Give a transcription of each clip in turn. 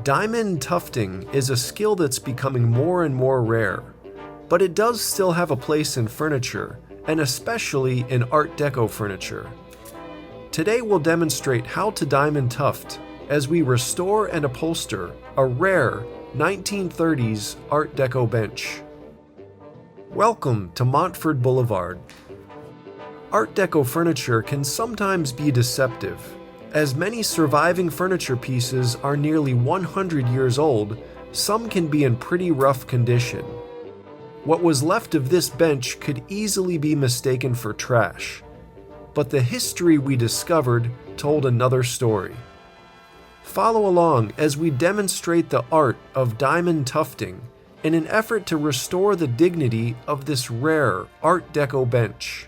Diamond tufting is a skill that's becoming more and more rare, but it does still have a place in furniture, and especially in Art Deco furniture. Today we'll demonstrate how to diamond tuft as we restore and upholster a rare 1930s Art Deco bench. Welcome to Montford Boulevard. Art Deco furniture can sometimes be deceptive, as many surviving furniture pieces are nearly 100 years old. Some can be in pretty rough condition. What was left of this bench could easily be mistaken for trash, but the history we discovered told another story. Follow along as we demonstrate the art of diamond tufting in an effort to restore the dignity of this rare Art Deco bench.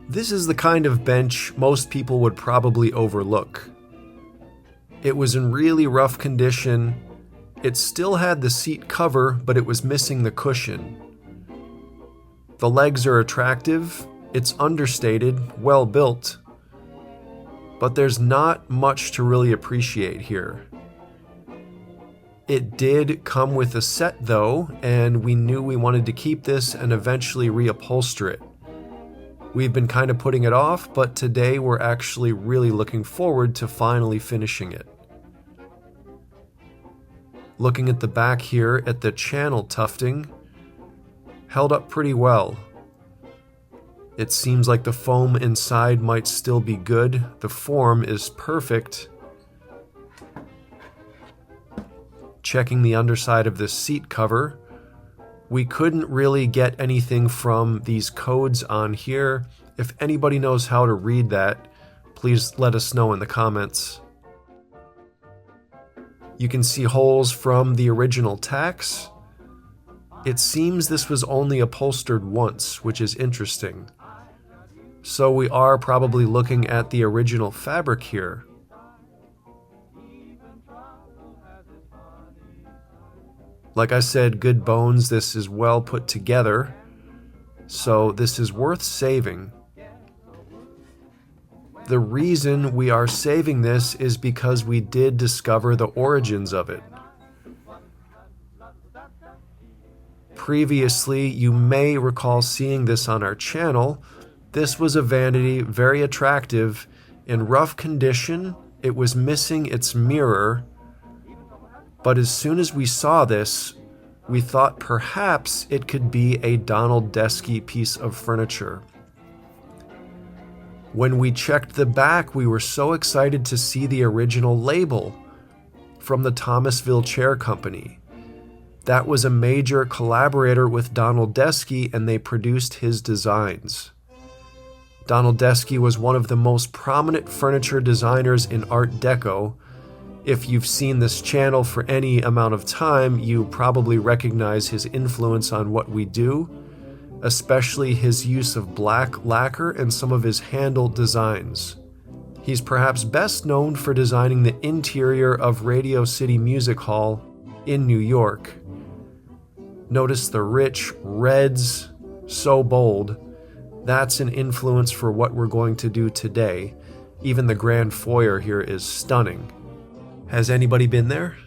This is the kind of bench most people would probably overlook. It was in really rough condition. It still had the seat cover, but it was missing the cushion. The legs are attractive, it's understated, well built, but there's not much to really appreciate here. It did come with a set though, and we knew we wanted to keep this and eventually reupholster it. We've been kind of putting it off, but today we're actually really looking forward to finally finishing it. Looking at the back here at the channel tufting, held up pretty well. It seems like the foam inside might still be good. The form is perfect. Checking the underside of this seat cover, we couldn't really get anything from these codes on here. If anybody knows how to read that, please let us know in the comments. You can see holes from the original tacks. It seems this was only upholstered once, which is interesting. So we are probably looking at the original fabric here. Like I said, good bones, this is well put together, so this is worth saving. The reason we are saving this is because we did discover the origins of it. Previously, you may recall seeing this on our channel. This was a vanity, very attractive. In rough condition, it was missing its mirror. But as soon as we saw this, we thought perhaps it could be a Donald Deskey piece of furniture. When we checked the back, we were so excited to see the original label from the Thomasville Chair Company. That was a major collaborator with Donald Deskey, and they produced his designs. Donald Deskey was one of the most prominent furniture designers in Art Deco. If you've seen this channel for any amount of time, you probably recognize his influence on what we do, especially his use of black lacquer and some of his handle designs. He's perhaps best known for designing the interior of Radio City Music Hall in New York. Notice the rich reds, so bold. That's an influence for what we're going to do today. Even the grand foyer here is stunning. Has anybody been there?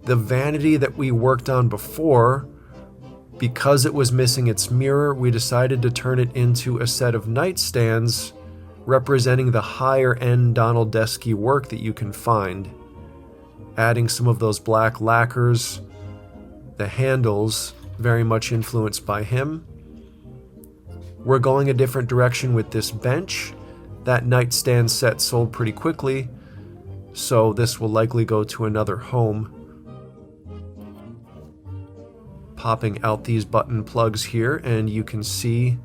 The vanity that we worked on before, because it was missing its mirror, we decided to turn it into a set of nightstands representing the higher end Donald Deskey work that you can find. Adding some of those black lacquers, the handles very much influenced by him. We're going a different direction with this bench. That nightstand set sold pretty quickly, so this will likely go to another home. Popping out these button plugs here, and you can see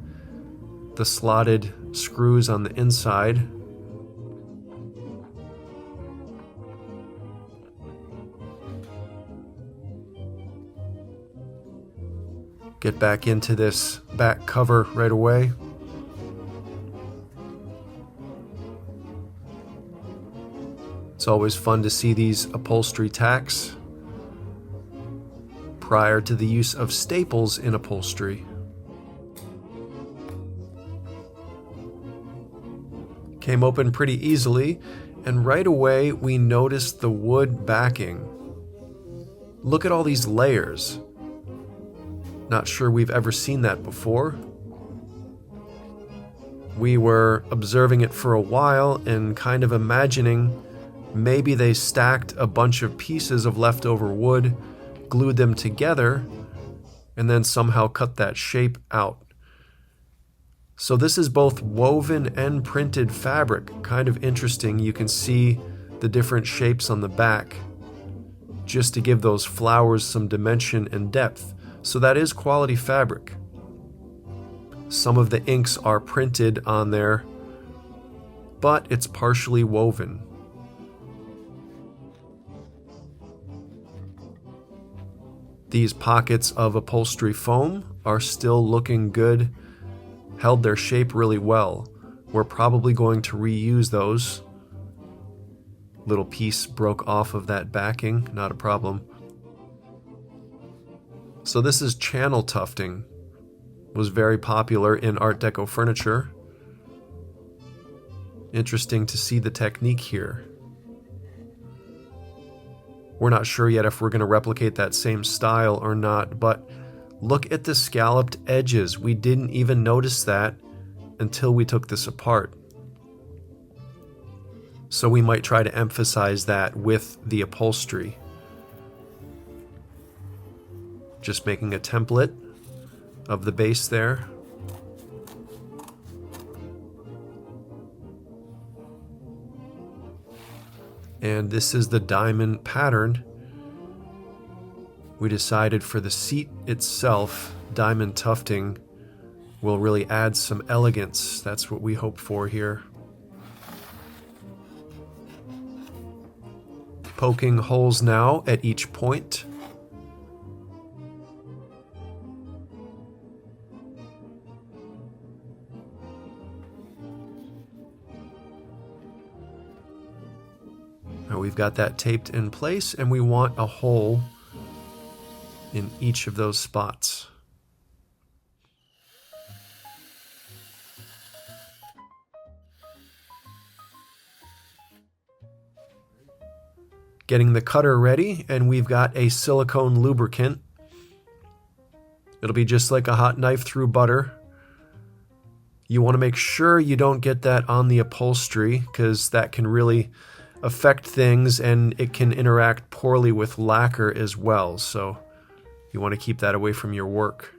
the slotted screws on the inside. Get back into this back cover right away. It's always fun to see these upholstery tacks prior to the use of staples in upholstery. came open pretty easily, and right away we noticed the wood backing. Look at all these layers. Not sure we've ever seen that before. We were observing it for a while and kind of imagining maybe they stacked a bunch of pieces of leftover wood, glued them together, and then somehow cut that shape out. So this is both woven and printed fabric. Kind of interesting. You can see the different shapes on the back just to give those flowers some dimension and depth. So that is quality fabric. Some of the inks are printed on there, but it's partially woven. These pockets of upholstery foam are still looking good, held their shape really well. We're probably going to reuse those. Little piece broke off of that backing, not a problem. So this is channel tufting. Was very popular in Art Deco furniture. Interesting to see the technique here. We're not sure yet if we're going to replicate that same style or not, but look at the scalloped edges. We didn't even notice that until we took this apart. So we might try to emphasize that with the upholstery. Just making a template of the base there. And this is the diamond pattern. We decided for the seat itself, diamond tufting will really add some elegance. That's what we hope for here. Poking holes now at each point. Now we've got that taped in place, and we want a hole in each of those spots. Getting the cutter ready, and we've got a silicone lubricant. It'll be just like a hot knife through butter. You want to make sure you don't get that on the upholstery, because that can really affect things, and it can interact poorly with lacquer as well, so you want to keep that away from your work.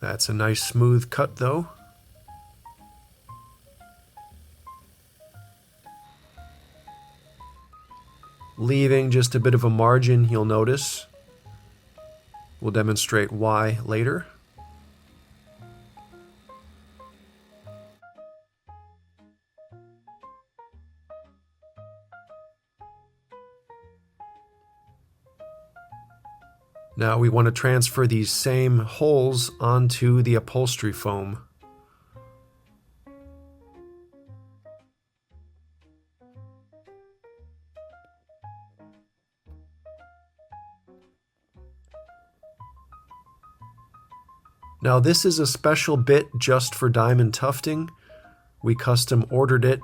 That's a nice smooth cut though. Leaving just a bit of a margin, you'll notice. We'll demonstrate why later. Now we want to transfer these same holes onto the upholstery foam. Now this is a special bit just for diamond tufting. We custom ordered it.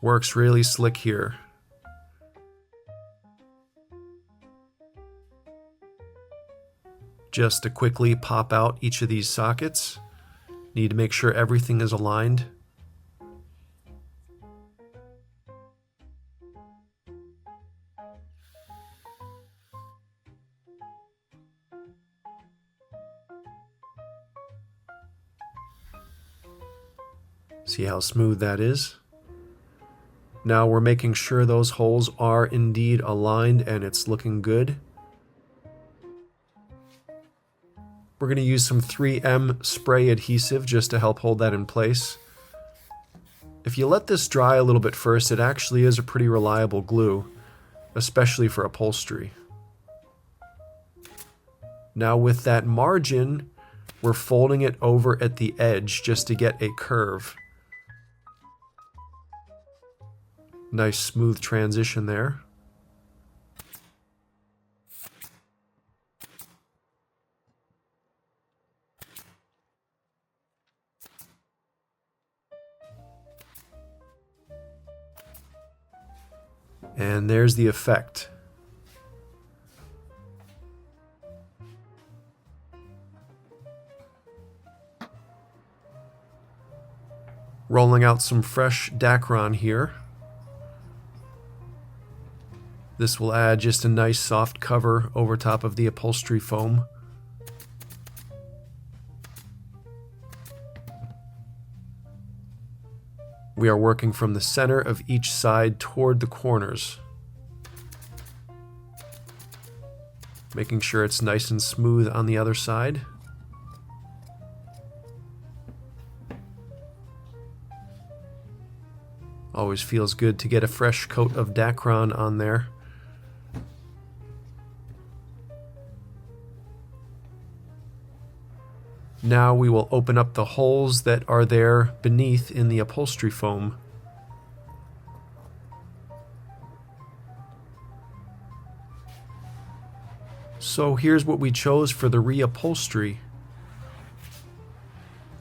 Works really slick here. Just to quickly pop out each of these sockets. Need to make sure everything is aligned. See how smooth that is? Now we're making sure those holes are indeed aligned and it's looking good. We're going to use some 3M spray adhesive just to help hold that in place. If you let this dry a little bit first, it actually is a pretty reliable glue, especially for upholstery. Now with that margin, we're folding it over at the edge just to get a curve. Nice smooth transition there. And there's the effect. Rolling out some fresh Dacron here. This will add just a nice soft cover over top of the upholstery foam. We are working from the center of each side toward the corners, making sure it's nice and smooth on the other side. Always feels good to get a fresh coat of Dacron on there. Now we will open up the holes that are there beneath in the upholstery foam. So here's what we chose for the reupholstery.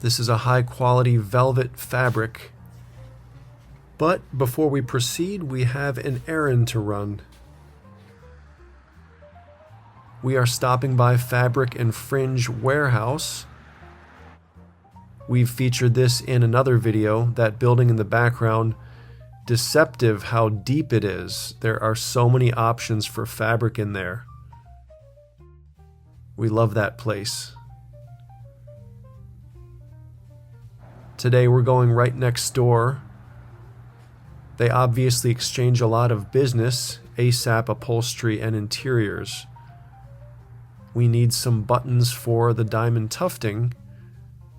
This is a high quality velvet fabric. But before we proceed, we have an errand to run. We are stopping by Fabric and Fringe Warehouse. We've featured this in another video, that building in the background. Deceptive how deep it is. There are so many options for fabric in there. We love that place. Today we're going right next door. They obviously exchange a lot of business, ASAP Upholstery and Interiors. We need some buttons for the diamond tufting,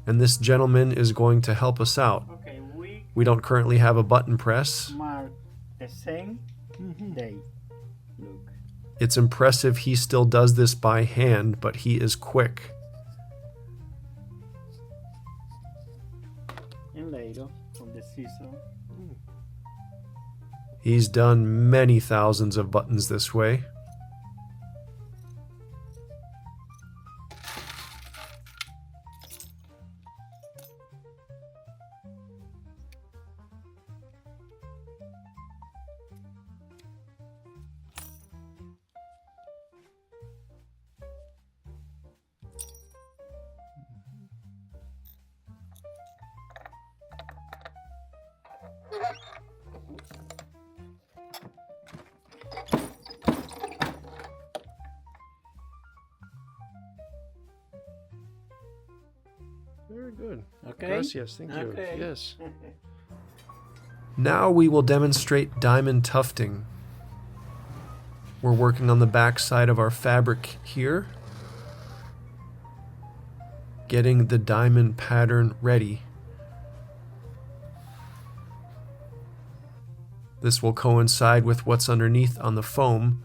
and this gentleman is going to help us out. Okay, we don't currently have a button press. Mark the same day. Look. It's impressive he still does this by hand, but he is quick. And later, from the season. He's done many thousands of buttons this way. Very good. Okay. Gracias, thank you. Okay. Yes. Now we will demonstrate diamond tufting. We're working on the back side of our fabric here, getting the diamond pattern ready. This will coincide with what's underneath on the foam.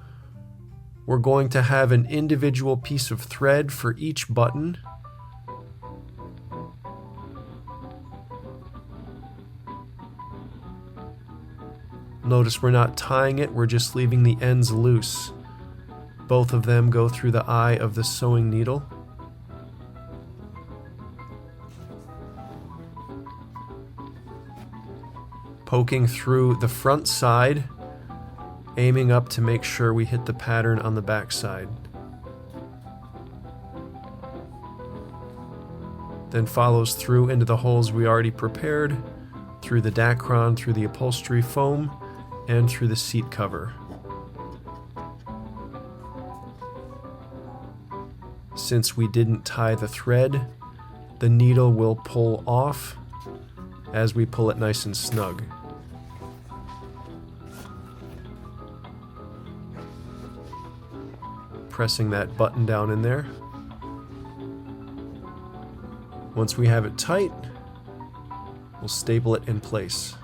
We're going to have an individual piece of thread for each button. Notice we're not tying it, we're just leaving the ends loose. Both of them go through the eye of the sewing needle. Poking through the front side, aiming up to make sure we hit the pattern on the back side. Then follows through into the holes we already prepared, through the Dacron, through the upholstery foam, and through the seat cover. Since we didn't tie the thread, the needle will pull off as we pull it nice and snug. Pressing that button down in there. Once we have it tight, we'll staple it in place.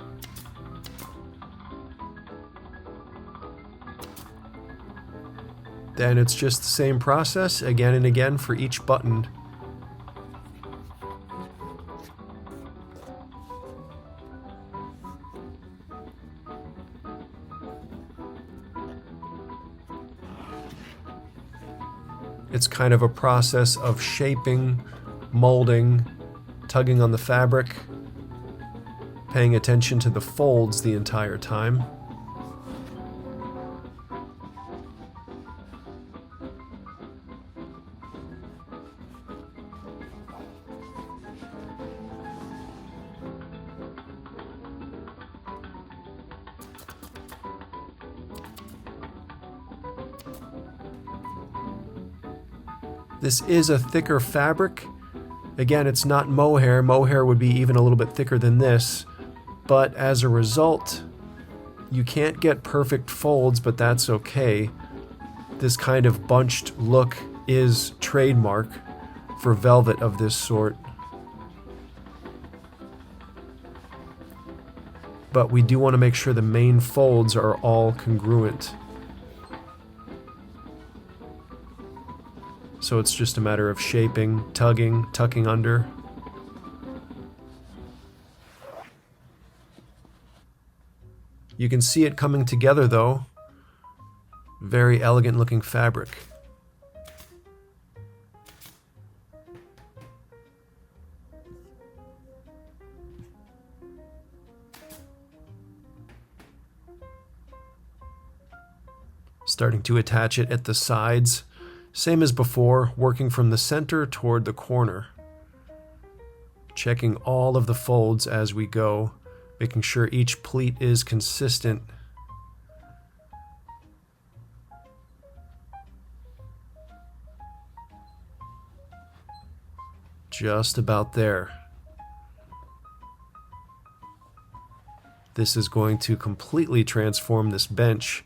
Then it's just the same process again and again for each button. It's kind of a process of shaping, molding, tugging on the fabric, paying attention to the folds the entire time. This is a thicker fabric. Again, it's not mohair. Mohair would be even a little bit thicker than this. But as a result, you can't get perfect folds, but that's okay. This kind of bunched look is trademark for velvet of this sort. But we do want to make sure the main folds are all congruent. So it's just a matter of shaping, tugging, tucking under. You can see it coming together though. Very elegant looking fabric. Starting to attach it at the sides. Same as before, working from the center toward the corner. Checking all of the folds as we go, making sure each pleat is consistent. Just about there. This is going to completely transform this bench.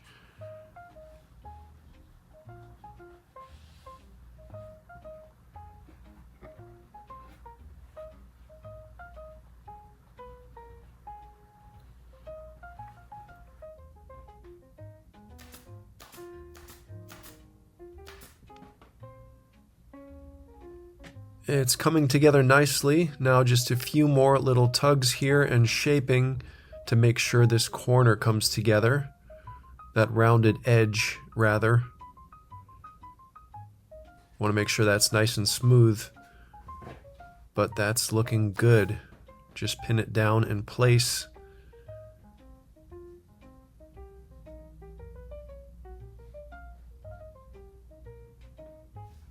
It's coming together nicely. Now just a few more little tugs here and shaping to make sure this corner comes together. That rounded edge, rather. Want to make sure that's nice and smooth. But that's looking good. Just pin it down in place.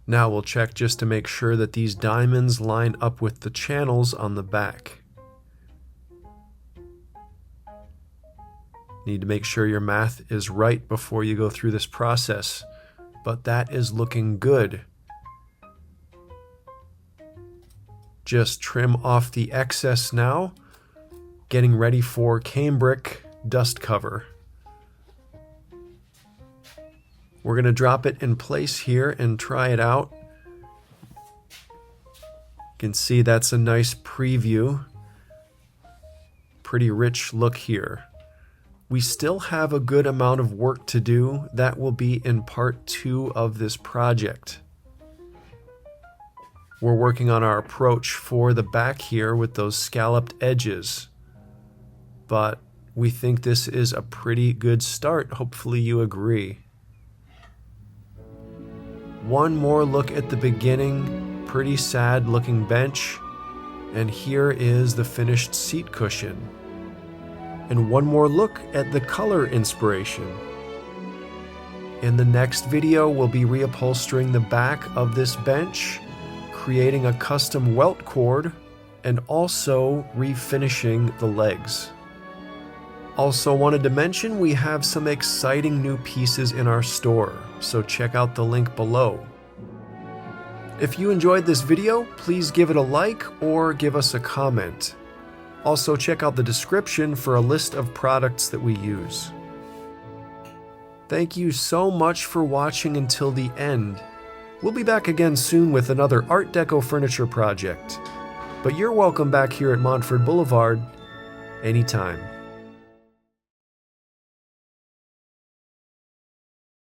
Now we'll check just to make sure that these diamonds line up with the channels on the back. Need to make sure your math is right before you go through this process, but that is looking good. Just trim off the excess now, getting ready for cambric dust cover. We're going to drop it in place here and try it out. You can see that's a nice preview. Pretty rich look here. We still have a good amount of work to do. That will be in part 2 of this project. We're working on our approach for the back here with those scalloped edges. But we think this is a pretty good start. Hopefully you agree. One more look at the beginning, pretty sad looking bench, and here is the finished seat cushion. And one more look at the color inspiration. In the next video, we'll be reupholstering the back of this bench, creating a custom welt cord, and also refinishing the legs. Also wanted to mention we have some exciting new pieces in our store, so check out the link below. If you enjoyed this video, please give it a like or give us a comment. Also check out the description for a list of products that we use. Thank you so much for watching until the end. We'll be back again soon with another Art Deco furniture project. But you're welcome back here at Montford Boulevard anytime.